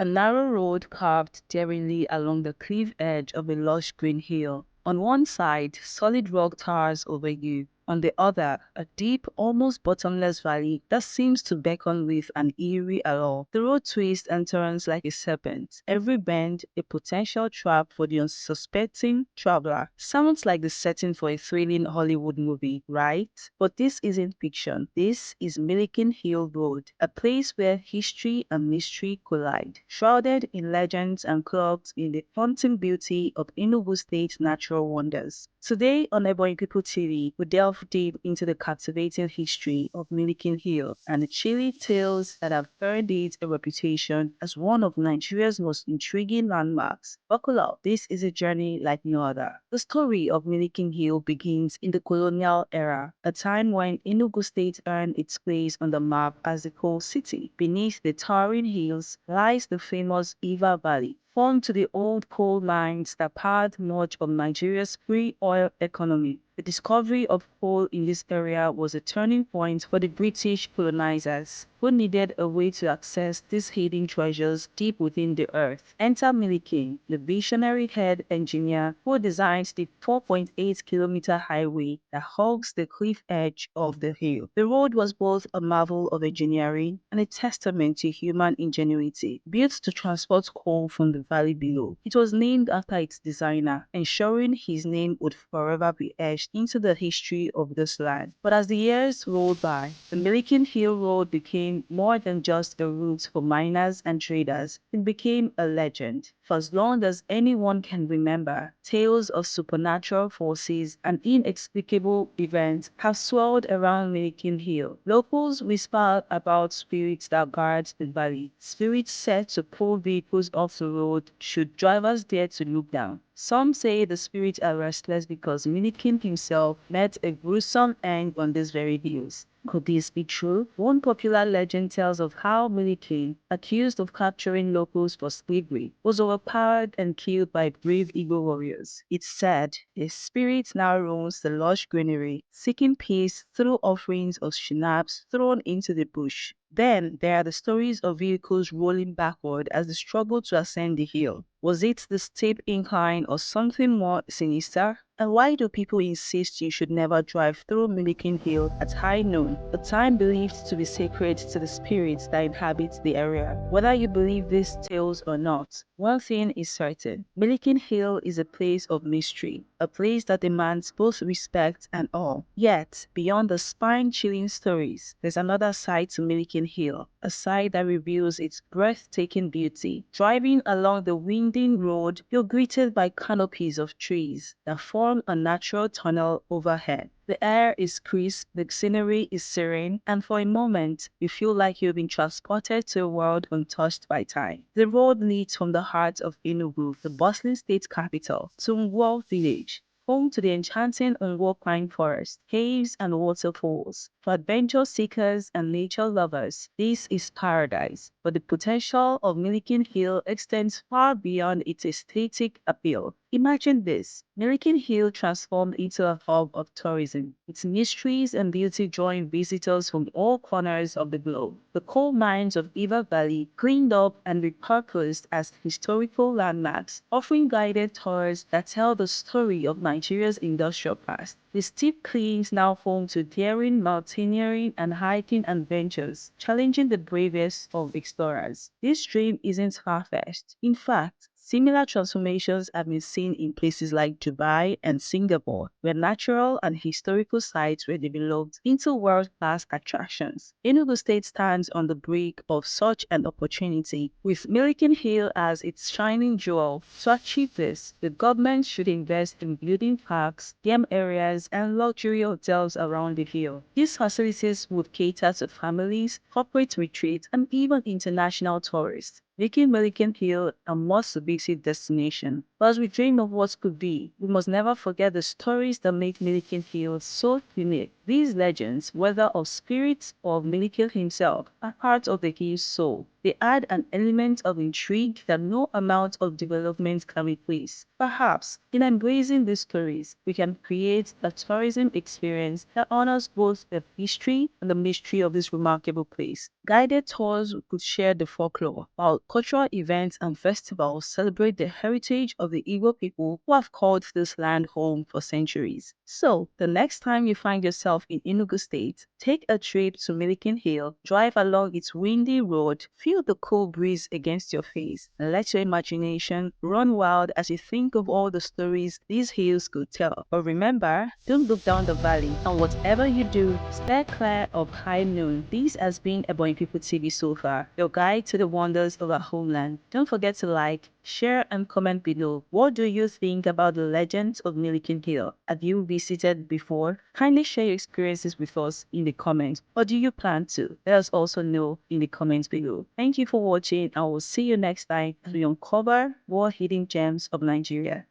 A narrow road carved daringly along the cliff edge of a lush green hill. On one side, solid rock towers over you. On the other, a deep, almost bottomless valley that seems to beckon with an eerie allure. The road twists and turns like a serpent, every bend a potential trap for the unsuspecting traveler. Sounds like the setting for a thrilling Hollywood movie, right? But this isn't fiction. This is Milliken Hill Road, a place where history and mystery collide, shrouded in legends and cloaked in the haunting beauty of Enugu State's natural wonders. Today on Ebony People TV, we delve deep into the captivating history of Milliken Hill and the chilly tales that have earned it a reputation as one of Nigeria's most intriguing landmarks. Buckle up, this is a journey like no other. The story of Milliken Hill begins in the colonial era, a time when Enugu State earned its place on the map as the coal city. Beneath the towering hills lies the famous Eva Valley, home to the old coal mines that powered much of Nigeria's free oil economy. The discovery of coal in this area was a turning point for the British colonizers, who needed a way to access these hidden treasures deep within the earth. Enter Milikin, the visionary head engineer who designed the 4.8-kilometer highway that hugs the cliff edge of the hill. The road was both a marvel of engineering and a testament to human ingenuity, built to transport coal from the valley below. It was named after its designer, ensuring his name would forever be etched into the history of this land. But as the years rolled by, the Milliken Hill Road became more than just a route for miners and traders. It became a legend. For as long as anyone can remember, tales of supernatural forces and inexplicable events have swirled around Milliken Hill. Locals whisper about spirits that guard the valley, spirits set to pull vehicles off the road should drivers dare to look down. Some say the spirits are restless because Milikin himself met a gruesome end on these very hills. Could this be true? One popular legend tells of how Milikin, accused of capturing locals for slavery, was overpowered and killed by brave Igbo warriors. It's said his spirit now roams the lush greenery, seeking peace through offerings of schnapps thrown into the bush. Then there are the stories of vehicles rolling backward as they struggle to ascend the hill. Was it the steep incline or something more sinister? And why do people insist you should never drive through Milliken Hill at high noon, a time believed to be sacred to the spirits that inhabit the area? Whether you believe these tales or not, one thing is certain. Milliken Hill is a place of mystery, a place that demands both respect and awe. Yet, beyond the spine-chilling stories, there's another side to Milliken Hill, a side that reveals its breathtaking beauty. Driving along the winding road, you're greeted by canopies of trees that form a natural tunnel overhead. The air is crisp, the scenery is serene, and for a moment, you feel like you've been transported to a world untouched by time. The road leads from the heart of Enugu, the bustling state capital, to Ngwo village, home to the enchanting Ngwo pine forest, caves, and waterfalls. For adventure seekers and nature lovers, this is paradise. But the potential of Milliken Hill extends far beyond its aesthetic appeal. Imagine this: Milliken Hill transformed into a hub of tourism, its mysteries and beauty drawing visitors from all corners of the globe. The coal mines of Eva Valley cleaned up and repurposed as historical landmarks, offering guided tours that tell the story of Nigeria's industrial past. The steep cliffs now home to daring mountaineering and hiking adventures, challenging the bravest of explorers. This dream isn't far-fetched. In fact, similar transformations have been seen in places like Dubai and Singapore, where natural and historical sites were developed into world-class attractions. Enugu State stands on the brink of such an opportunity, with Milliken Hill as its shining jewel. To achieve this, the government should invest in building parks, game areas, and luxury hotels around the hill. These facilities would cater to families, corporate retreats, and even international tourists, making Milliken Hill a must-visit destination. But as we dream of what could be, we must never forget the stories that make Milliken Hill so unique. These legends, whether of spirits or of Milikin himself, are part of the hill's soul. They add an element of intrigue that no amount of development can replace. Perhaps, in embracing these stories, we can create a tourism experience that honors both the history and the mystery of this remarkable place. Guided tours could share the folklore, while cultural events and festivals celebrate the heritage of the Igbo people who have called this land home for centuries. So, the next time you find yourself in Enugu State, take a trip to Milliken Hill, drive along its windy road, feel the cool breeze against your face, and let your imagination run wild as you think of all the stories these hills could tell. But remember, don't look down the valley, and whatever you do, stay clear of high noon. This has been a Boy People TV so far, your guide to the wonders of our homeland. Don't forget to like, share, and comment below. What do you think about the legends of Milikin Hill? Have you visited before? Kindly share your experiences with us in the comments. Or do you plan to? Let us also know in the comments below. Thank you for watching. I will see you next time as we uncover more hidden gems of Nigeria.